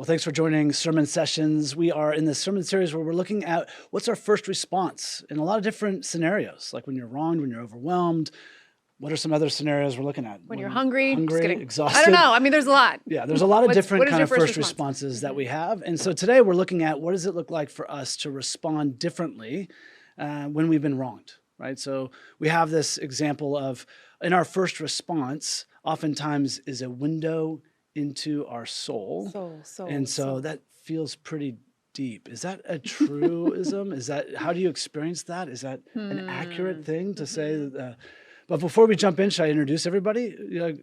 Well, thanks for joining Sermon Sessions. We are in this sermon series where we're looking at what's our first response in a lot of different scenarios, like when you're wronged, when you're overwhelmed. What are some other scenarios we're looking at? When you're hungry, exhausted. I don't know. I mean, there's a lot. Yeah, there's a lot of different kind of first response? responses that we have. And so today we're looking at what does it look like for us to respond differently when we've been wronged, right? So we have this example of in our first response, oftentimes is a window into our soul. And so that feels pretty deep. Is that a truism? How do you experience that? Is that an accurate thing to say that? But before we jump in, should I introduce everybody?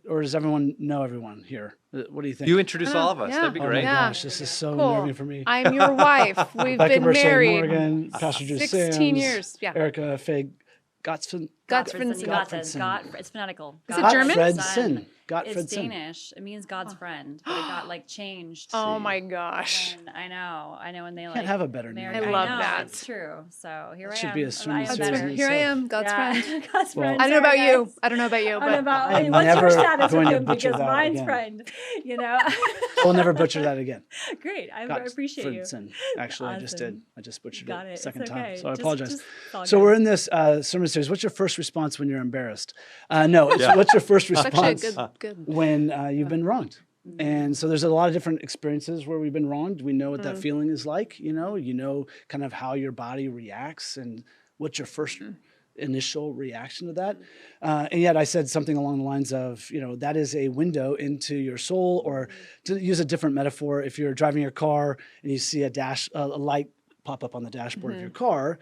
Or does everyone know everyone here? What do you think? You introduce all of us. That'd be great. Oh my gosh, this is so nervy for me. I'm your wife. We've been married Morgan, Pastor Drew 16 Sams, years. Yeah. Erika Faye Gottfredson. It's phonetical. Is it German? Gottfredson. It's Danish. It means God's friend, but it got changed. Oh my gosh. And I know, and they Can't have a better name. I love that. It's true. So here I am. Should be a sermon series. Here I am, God's friend. God's friend. I don't know about you. But What's your status with him? Because mine's again. Friend. We'll never butcher that again. Great. I appreciate you. Actually, Awesome. I just butchered Got it it. a second It's time. okay. So I apologize. Just all So good. we're in this sermon series. What's your first response when you're embarrassed? What's your first response good. when you've been wronged? And so there's a lot of different experiences where we've been wronged. We know what that feeling is like. You know kind of how your body reacts and what's your first initial reaction to that. And yet I said something along the lines of, that is a window into your soul, or to use a different metaphor, if you're driving your car and you see a light pop up on the dashboard of your car,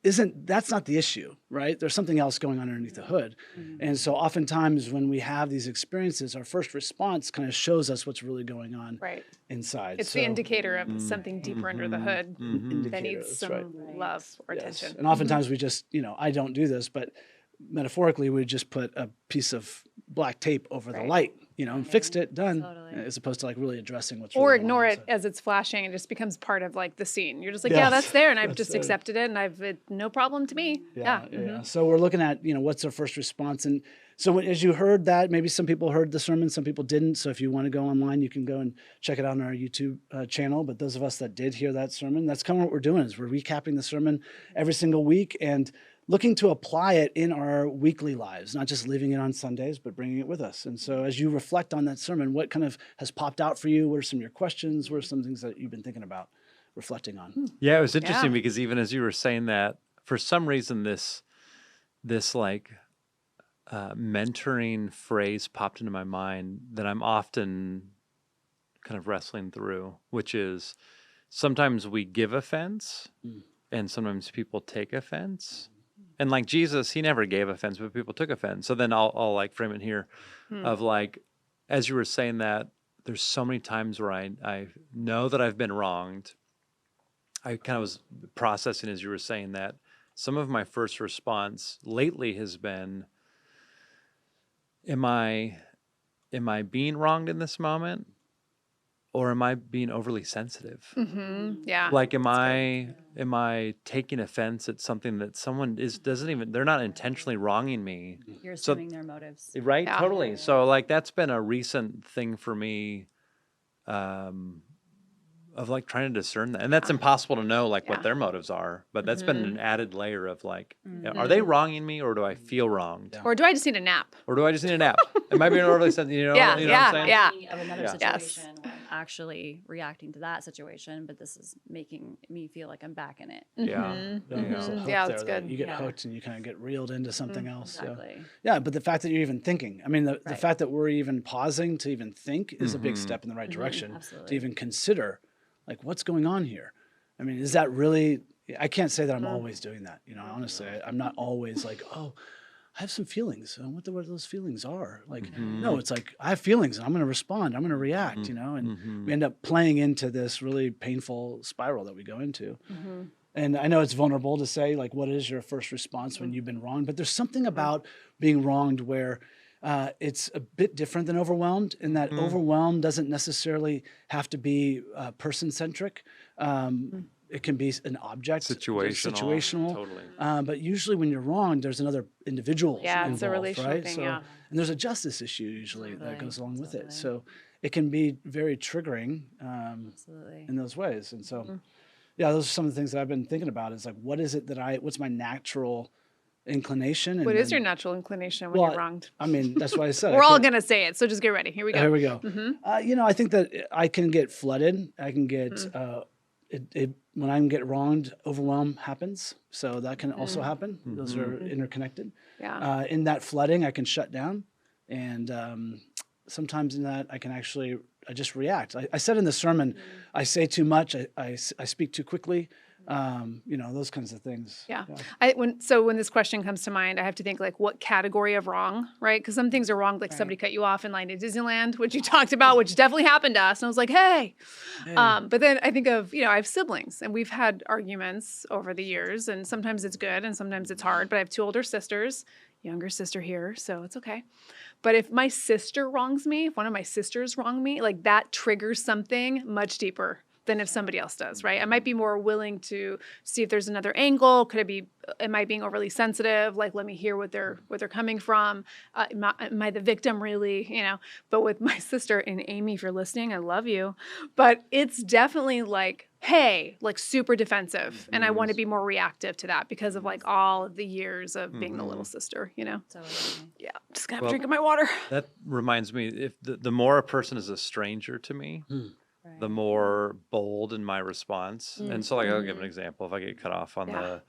that's not the issue, right? There's something else going on underneath the hood. And so oftentimes when we have these experiences, our first response kind of shows us what's really going on inside. It's the indicator of something deeper under the hood that needs some love or attention. And oftentimes we just, I don't do this, but metaphorically, we just put a piece of black tape over the light, and fixed it, done, as opposed to really addressing what's or really ignore going it on. as it's flashing and just becomes part of the scene. You're just yeah, that's there, and I've just accepted it, and it's no problem to me. Yeah. So we're looking at, what's our first response. And so as you heard that, maybe some people heard the sermon, some people didn't. So if you want to go online, you can go and check it out on our YouTube channel. But those of us that did hear that sermon, that's kind of what we're doing, is we're recapping the sermon every single week and looking to apply it in our weekly lives, not just leaving it on Sundays, but bringing it with us. And so as you reflect on that sermon, what kind of has popped out for you? What are some of your questions? What are some things that you've been thinking about reflecting on? Yeah, it was interesting because even as you were saying that, for some reason, this mentoring phrase popped into my mind that I'm often kind of wrestling through, which is sometimes we give offense and sometimes people take offense. And Jesus, he never gave offense, but people took offense. So then I'll frame it here of as you were saying that, there's so many times where I know that I've been wronged. I kind of was processing as you were saying that. Some of my first response lately has been, am I being wronged in this moment? Or am I being overly sensitive? Yeah. Am I taking offense at something that someone they're not intentionally wronging me. You're assuming their motives. Right? Yeah. Totally. So that's been a recent thing for me, of trying to discern that. And that's impossible to know what their motives are, but that's been an added layer of are they wronging me or do I feel wronged? Or do I just need a nap? Or do I just need a nap? Am I being overly sensitive? Yeah, what I'm saying? yeah. Of another Yeah. situation where I'm actually reacting to that situation, but this is making me feel like I'm back in it. Yeah. There's a hook Yeah, there that's that good. You get hooked and you kind of get reeled into something else. Exactly. Yeah, but the fact that you're even thinking, the fact that we're even pausing to even think is a big step in the right direction. Absolutely. To even consider, what's going on here? Is that really, I can't say that I'm always doing that. Honestly, I'm not always oh, I have some feelings. I wonder what those feelings are. No, it's I have feelings and I'm going to respond. I'm going to react, and we end up playing into this really painful spiral that we go into. And I know it's vulnerable to say, what is your first response when you've been wronged? But there's something about being wronged where it's a bit different than overwhelmed, in that overwhelmed doesn't necessarily have to be person-centric. It can be an object. Situational. Totally. But usually when you're wronged, there's another individual Yeah, involved, it's a relational right? thing, So, yeah. And there's a justice issue usually that goes along with it. So it can be very triggering Absolutely. in those ways. And so, yeah, those are some of the things that I've been thinking about is like, what is it that what's my natural inclination? And What is your then- natural inclination when well, you're wronged? I mean, that's why I said We're I all can't- going to say it. So just get ready. Here we go. Here we go. Mm-hmm. I think that I can get flooded. I can get when I get wronged, overwhelm happens. So that can also happen. Those are interconnected. Yeah. In that flooding, I can shut down, and sometimes in that I can I just react. I said in the sermon, I say too much. I speak too quickly. Those kinds of things. Yeah. When this question comes to mind, I have to think like what category of wrong, right? Because some things are wrong, like somebody cut you off in line at Disneyland, which you talked about, which definitely happened to us. And I was like, hey. But then I think of, I have siblings and we've had arguments over the years and sometimes it's good and sometimes it's hard. But I have 2 older sisters, younger sister here, so it's okay. But if my sister wrongs me, if one of my sisters wrong me, like that triggers something much deeper than if somebody else does, right? I might be more willing to see if there's another angle. Am I being overly sensitive? Like, let me hear what they're coming from. Am I the victim really? But with my sister and Amy, if you're listening, I love you. But it's definitely like, hey, like super defensive. And I want to be more reactive to that because of like all of the years of being the little sister, Totally. Yeah, just gonna have a drink of my water. That reminds me, if the more a person is a stranger to me, Right. the more bold in my response. And so, like, I'll give an example. If I get cut off on the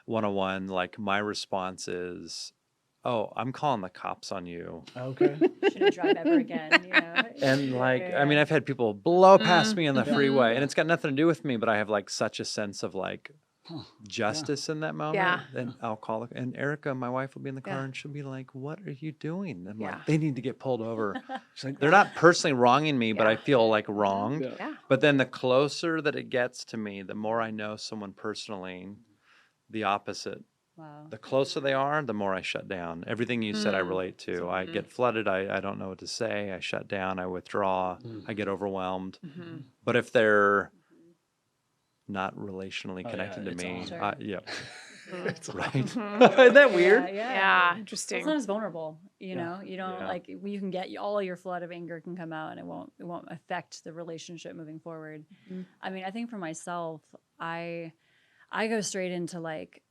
101, like, my response is, oh, I'm calling the cops on you. Okay. Shouldn't drive ever again, And, like, Yeah. I mean, I've had people blow past me on the freeway, and it's got nothing to do with me, but I have, like, such a sense of, like, justice in that moment. Yeah. Then I'll call it. And Erica, my wife, will be in the car Yeah. and she'll be like, what are you doing? I'm Yeah. like, they need to get pulled over. It's like, They're not personally wronging me, but I Yeah. feel like wronged. Yeah. Yeah. But then the closer that it gets to me, the more I know someone personally, the opposite. Wow. The closer they are, the more I shut down. Everything you said, I relate to. I get flooded. I don't know what to say. I shut down. I withdraw. I get overwhelmed. But if they're not relationally yeah, connected to it's me, on. Sure. yeah. Right? Isn't that weird? Yeah, It's interesting. sometimes vulnerable, you know. You don't Yeah. like you can get all your flood of anger can come out and it won't affect the relationship moving forward. I mean, I think for myself, I go straight into like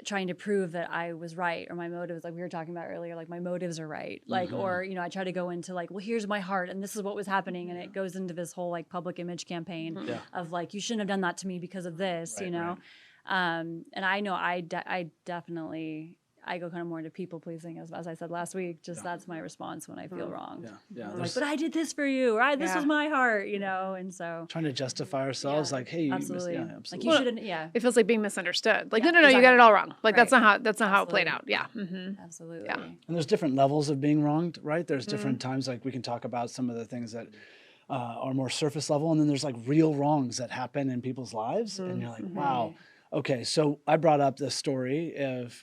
trying to prove that I was right or my motives, like we were talking about earlier, like my motives are right. Like, or, I try to go into like, well, here's my heart and this is what was happening. And it goes into this whole like public image campaign Yeah. of like, you shouldn't have done that to me because of this, Right, And I know I definitely, I go kind of more into people pleasing as I said last week, just that's my response when I feel wronged. Yeah. I'm like, There's but I did this for you, or this Yeah. was my heart, and so. trying to justify ourselves, like, hey, you Absolutely. yeah, Like absolutely. you shouldn't, yeah. It feels like being misunderstood. Like, Yeah, no, you got exactly. it all wrong. Like Right. that's not how it played out. Absolutely. Yeah. Mm-hmm. Absolutely. Yeah. And there's different levels of being wronged, right? There's different times, like we can talk about some of the things that are more surface level, and then there's like real wrongs that happen in people's lives, and you're like, wow, okay. So I brought up the story of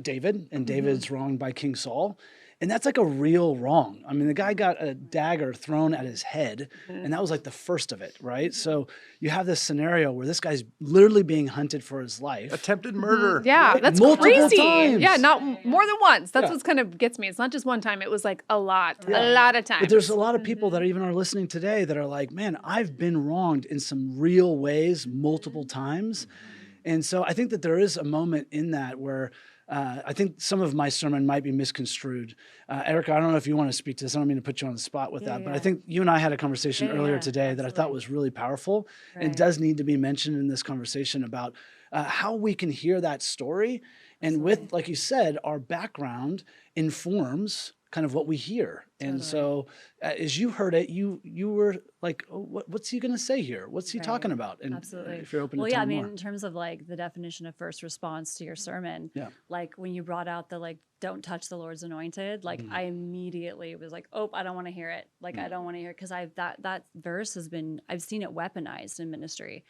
David, and David's wronged by King Saul. And that's like a real wrong. I mean, the guy got a dagger thrown at his head, and that was like the first of it, right? So you have this scenario where this guy's literally being hunted for his life. Attempted murder. Yeah, Right? that's Multiple crazy. times. Yeah, not more than once. That's Yeah. what's kind of gets me. It's not just one time. It was like a lot of times. But there's a lot of people that even are listening today that are like, man, I've been wronged in some real ways multiple times. And so I think that there is a moment in that where I think some of my sermon might be misconstrued. Erika, I don't know if you want to speak to this. I don't mean to put you on the spot with that, but I think you and I had a conversation earlier today that I thought was really powerful. And it does need to be mentioned in this conversation about how we can hear that story. And with, like you said, our background informs kind of what we hear. And so as you heard it, you were like, oh, what's he going to say here? What's he talking about? And Absolutely. if you're open Well, to yeah, I telling mean, more. in terms of like the definition of first response to your sermon, Yeah. like when you brought out the like, don't touch the Lord's anointed, like I immediately was like, oh, I don't want to hear it. Like, I don't want to hear it because that verse I've seen it weaponized in ministry.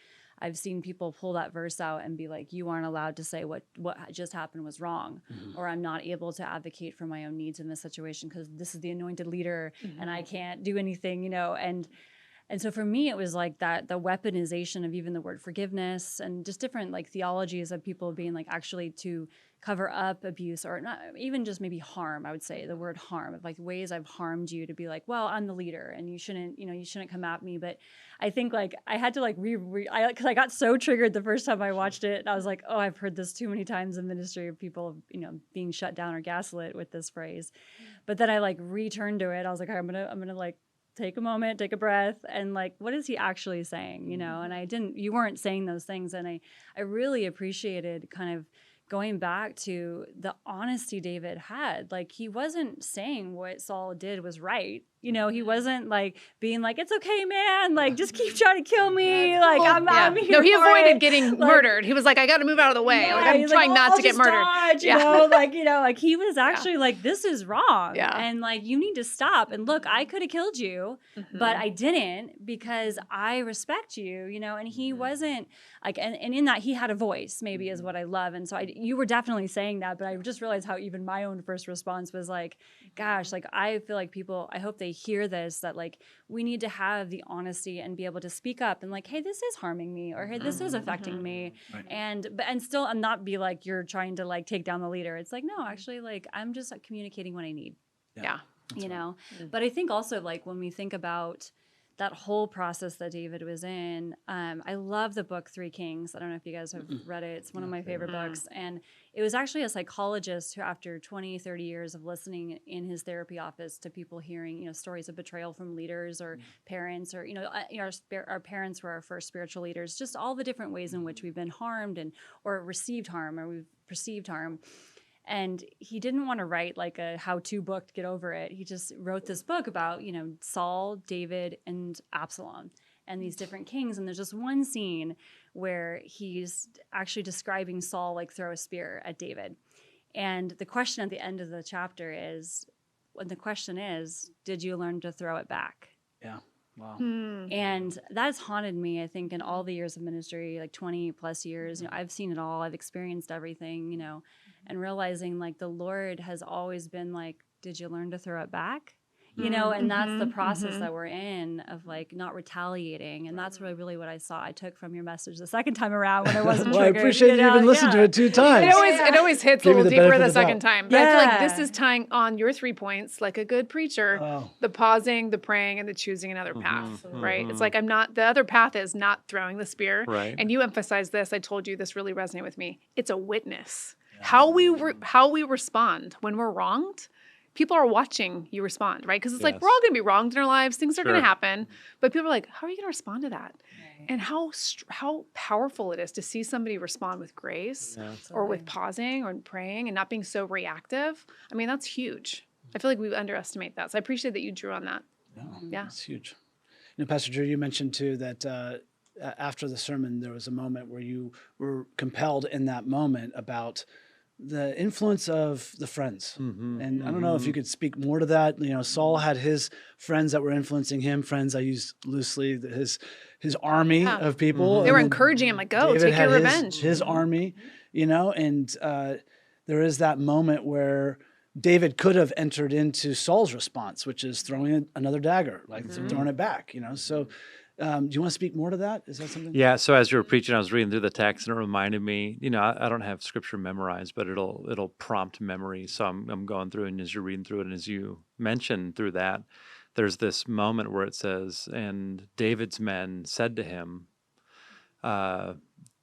I've seen people pull that verse out and be like, you aren't allowed to say what just happened was wrong, or I'm not able to advocate for my own needs in this situation because this is the anointed leader and I can't do anything, And so for me, it was like that, the weaponization of even the word forgiveness and just different like theologies of people being like actually to cover up abuse, or not even just maybe harm. I would say the word harm, of like ways I've harmed you, to be like, well, I'm the leader and you shouldn't come at me. But I think like I had to like because I got so triggered the first time I watched it. And I was like, oh, I've heard this too many times in ministry of people, being shut down or gaslit with this phrase. But then I like returned to it. I was like, I'm gonna like take a moment, take a breath, and like, what is he actually saying? And you weren't saying those things. And I really appreciated kind of going back to the honesty David had. Like, he wasn't saying what Saul did was right. He wasn't like being like, it's okay, man. Like, just keep trying to kill me. Like, I'm here. No, he for avoided it. getting murdered. He was like, I got to move out of the way. Yeah, like, I'm he's trying like, not I'll to get just murdered. dodge, like he was actually like, this is wrong. Yeah. And like, you need to stop. And look, I could have killed you, but I didn't, because I respect you, and he wasn't like, and in that he had a voice, maybe, is what I love. And so you were definitely saying that, but I just realized how even my own first response was like, gosh, like, I feel like people, I hope they hear this, that like, we need to have the honesty and be able to speak up and like, hey, this is harming me, or hey, this is affecting me. Right. And still, and not be like, you're trying to like take down the leader. It's like, no, actually, like, I'm just like communicating what I need, Yeah. But I think also, like, when we think about that whole process that David was in, I love the book 3 Kings. I don't know if you guys have read it. It's one of my favorite books. And it was actually a psychologist who, after 20, 30 years of listening in his therapy office to people hearing, stories of betrayal from leaders or parents, or, our parents were our first spiritual leaders, just all the different ways in which we've been harmed or received harm, or we've perceived harm. And he didn't want to write like a how-to book to get over it. He just wrote this book about, Saul, David, and Absalom, and these different kings. And there's just one scene where he's actually describing Saul like throw a spear at David. And the question at the end of the chapter is, did you learn to throw it back? Yeah. Wow. And that's haunted me, I think, in all the years of ministry, like 20 plus years. I've seen it all. I've experienced everything, and realizing like the Lord has always been like, did you learn to throw it back? And that's the process that we're in, of like not retaliating. And that's really what I took from your message the second time around, when I wasn't Well, I triggered. appreciate you even listened to it 2 times. It always hits a Give me little the deeper benefit the of the second doubt. time. But I feel like this Yeah. is tying on your 3 points like a good preacher. Oh. The pausing, the praying, and the choosing another path, right? It's like, the other path is not throwing the spear. Right. And you emphasize this. I told you this really resonated with me. It's a witness. How we respond when we're wronged. People are watching you respond, right? Because it's like, Yes. we're all going to be wronged in our lives. Things are going Sure. to happen. But people are like, how are you going to respond to that? And how powerful it is to see somebody respond with grace, Yeah. or with pausing or praying and not being so reactive. I mean, that's huge. I feel like we underestimate that. So I appreciate that you drew on that. Yeah. It's huge. Pastor Drew, you mentioned too that after the sermon, there was a moment where you were compelled in that moment about the influence of the friends. And I don't know if you could speak more to that. Saul had his friends that were influencing him. Friends, I use loosely, his army of people. They were And then encouraging him, like, go, David take had your revenge. his army, and there is that moment where David could have entered into Saul's response, which is throwing another dagger, like throwing it back, So do you want to speak more to that? Is that something? Yeah. So as you were preaching, I was reading through the text, and it reminded me. I don't have scripture memorized, but it'll prompt memory. So I'm going through, and as you're reading through it, and as you mentioned through that, there's this moment where it says, "And David's men said to him,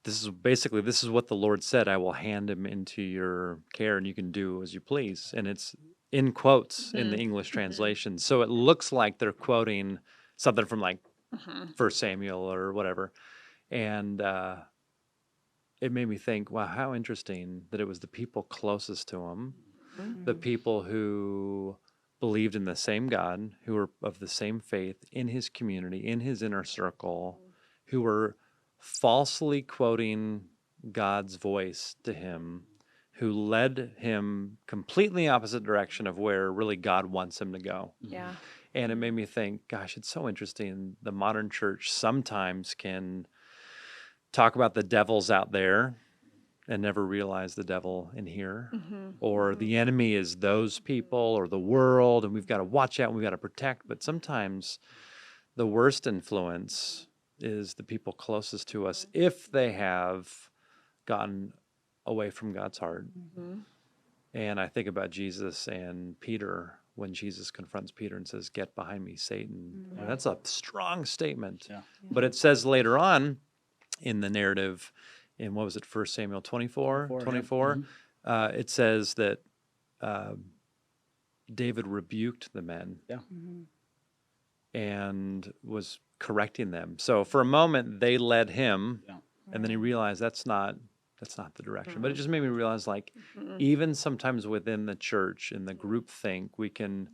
this is what the Lord said: I will hand him into your care, and you can do as you please." And it's in quotes in the English translation, so it looks like they're quoting something from like 1 Samuel or whatever. And it made me think, wow, how interesting that it was the people closest to him, the people who believed in the same God, who were of the same faith in his community, in his inner circle, who were falsely quoting God's voice to him, who led him completely opposite direction of where really God wants him to go. Yeah. And it made me think, gosh, it's so interesting. The modern church sometimes can talk about the devils out there and never realize the devil in here. Or the enemy is those people or the world, and we've got to watch out and we've got to protect. But sometimes the worst influence is the people closest to us, if they have gotten away from God's heart. And I think about Jesus and Peter when Jesus confronts Peter and says, "Get behind me, Satan." And that's a strong statement. Yeah. But it says later on in the narrative, in what was it, 1 Samuel 24? 24, It says that David rebuked the men Yeah. and was correcting them. So for a moment, they led him, Yeah. and then he realized that's not the direction. But it just made me realize, like, even sometimes within the church, in the group think, we can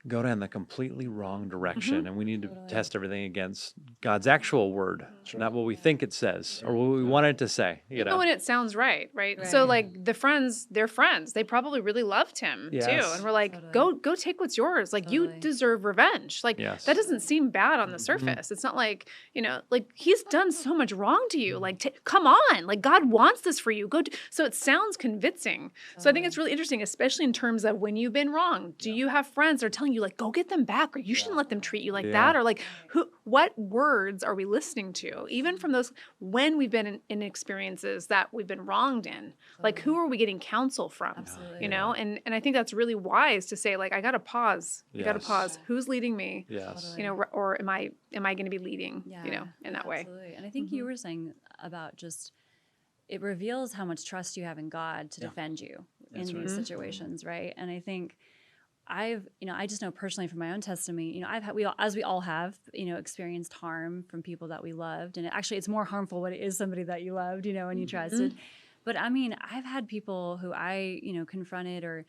go down the completely wrong direction, and we need to test everything against God's actual word, not what we think it says or what we want it to say. You know, when it sounds right? So Right. like the friends, they're friends. They probably really loved him too, Yes. and we're like, Totally. go take what's yours. Like you Totally. deserve revenge. Like Yes. that doesn't seem bad on the surface. It's not like like he's done so much wrong to you. Like come on, like God wants this for you. So it sounds convincing. So I think it's really interesting, especially in terms of when you've been wrong. Do you have friends that are telling you like, go get them back, or you shouldn't let them treat you like that, or like what words are we listening to, even from those when we've been in experiences that we've been wronged in? Like who are we getting counsel from? Absolutely. You know, and I think that's really wise to say, like, I gotta pause. I gotta Yes. pause. Who's leading me? yes. You know, or am I going to be leading? You know, in that way. Absolutely. And I think you were saying about just it reveals how much trust you have in God to defend you That's in right. these situations, right? And I think I just know personally from my own testimony, I've had, as we all have, experienced harm from people that we loved. And it's more harmful when it is somebody that you loved, and you trusted. But I mean, I've had people who I, confronted or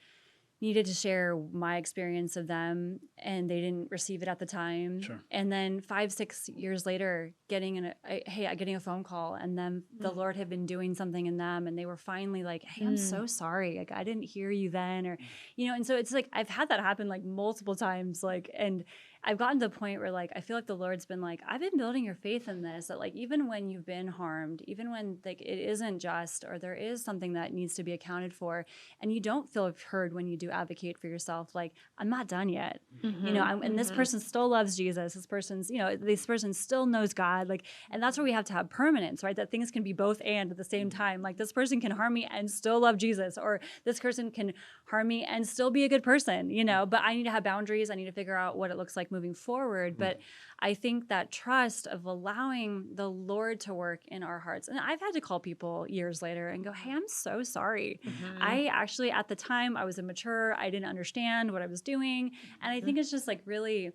needed to share my experience of them, and they didn't receive it at the time. Sure. And then 5-6 years later, getting a phone call, and then the Lord had been doing something in them, and they were finally like, "Hey, I'm so sorry. Like, I didn't hear you then," or, And so it's like I've had that happen like multiple times, like, and I've gotten to the point where like I feel like the Lord's been like, I've been building your faith in this, that like even when you've been harmed, even when like it isn't just, or there is something that needs to be accounted for, and you don't feel heard when you do advocate for yourself, like I'm not done yet, and this person still loves Jesus. This person's, this person still knows God, like, and that's where we have to have permanence, right? That things can be both and at the same time. Like this person can harm me and still love Jesus, or this person can harm me and still be a good person, But I need to have boundaries. I need to figure out what it looks like moving forward. But I think that trust of allowing the Lord to work in our hearts. And I've had to call people years later and go, "Hey, I'm so sorry. I actually, at the time, I was immature. I didn't understand what I was doing." And I think it's just like really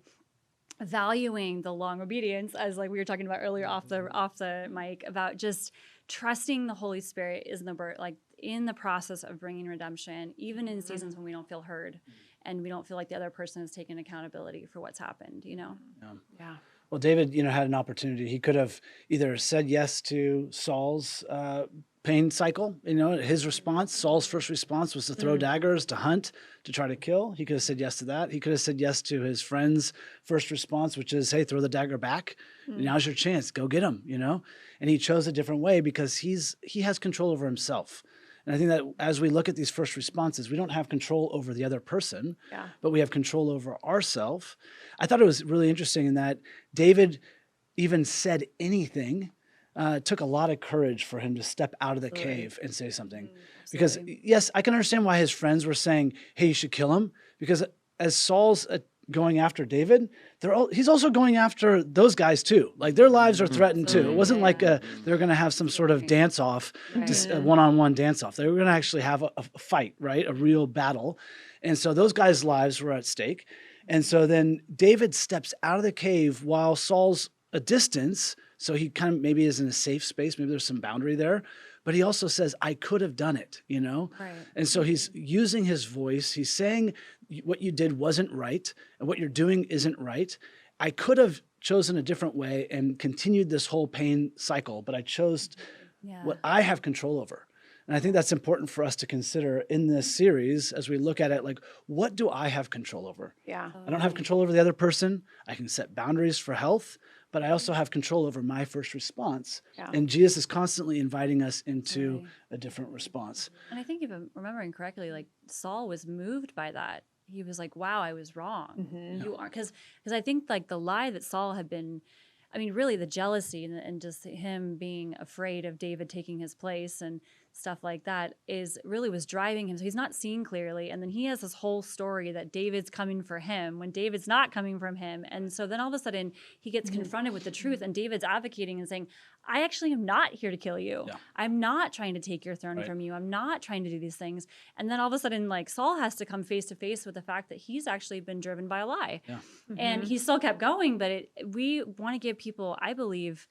valuing the long obedience, as like we were talking about earlier off the mic, about just trusting the Holy Spirit is in the process of bringing redemption, even in seasons when we don't feel heard and we don't feel like the other person has taken accountability for what's happened, Yeah. Well, David, had an opportunity. He could have either said yes to Saul's pain cycle. His response, Saul's first response was to throw daggers, to hunt, to try to kill. He could have said yes to that. He could have said yes to his friend's first response, which is, "Hey, throw the dagger back. Now's your chance. Go get him." And he chose a different way because he has control over himself. And I think that as we look at these first responses, we don't have control over the other person, but we have control over ourselves. I thought it was really interesting in that David even said anything. Took a lot of courage for him to step out of the cave and say something. Because yes, I can understand why his friends were saying, "Hey, you should kill him." Because as Saul's going after David, he's also going after those guys too. Like their lives are threatened too. It wasn't like they're going to have some sort of dance off, just a one-on-one dance off. They were going to actually have a fight, right? A real battle. And so those guys' lives were at stake. And so then David steps out of the cave while Saul's a distance. So he kind of maybe is in a safe space. Maybe there's some boundary there. But he also says, "I could have done it," Right. And so he's using his voice. He's saying what you did wasn't right and what you're doing isn't right. I could have chosen a different way and continued this whole pain cycle, but I chose what I have control over. And I think that's important for us to consider in this series as we look at it, like, what do I have control over? Yeah. I don't have control over the other person. I can set boundaries for health, but I also have control over my first response. Yeah. And Jesus is constantly inviting us into a different response. And I think if I'm remembering correctly, like Saul was moved by that. He was like, "Wow, I was wrong. You are," because I think like the lie that Saul had been, really the jealousy and just him being afraid of David taking his place and stuff like that was driving him. So he's not seeing clearly. And then he has this whole story that David's coming for him when David's not coming from him. And so then all of a sudden he gets confronted with the truth, and David's advocating and saying, I actually am not here to kill you. Yeah. I'm not trying to take your throne from you. I'm not trying to do these things. And then all of a sudden, like, Saul has to come face to face with the fact that he's actually been driven by a lie. Yeah. And he still kept going. But we want to give people, I believe,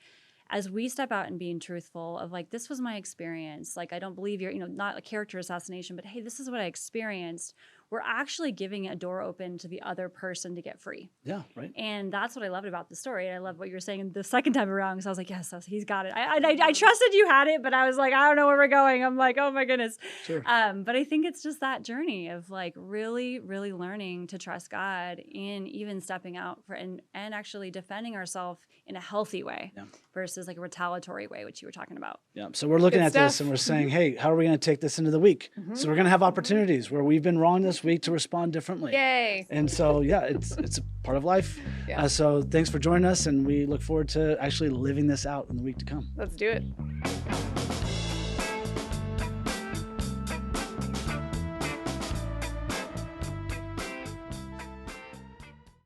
as we step out and being truthful of like, this was my experience. Like, I don't believe you're, not a character assassination, but hey, this is what I experienced. We're actually giving a door open to the other person to get free. Yeah, right. And that's what I loved about the story. And I love what you were saying the second time around, because I was like, yes, he's got it. I trusted you had it, but I was like, I don't know where we're going. I'm like, oh my goodness. Sure. But I think it's just that journey of like really, really learning to trust God in even stepping out and actually defending ourselves in a healthy way versus like a retaliatory way, which you were talking about. Yeah. So we're looking at this and we're saying, hey, how are we going to take this into the week? So we're going to have opportunities where we've been wrong this week to respond differently. Yay. And so, it's a part of life. Yeah. So thanks for joining us, and we look forward to actually living this out in the week to come. Let's do it.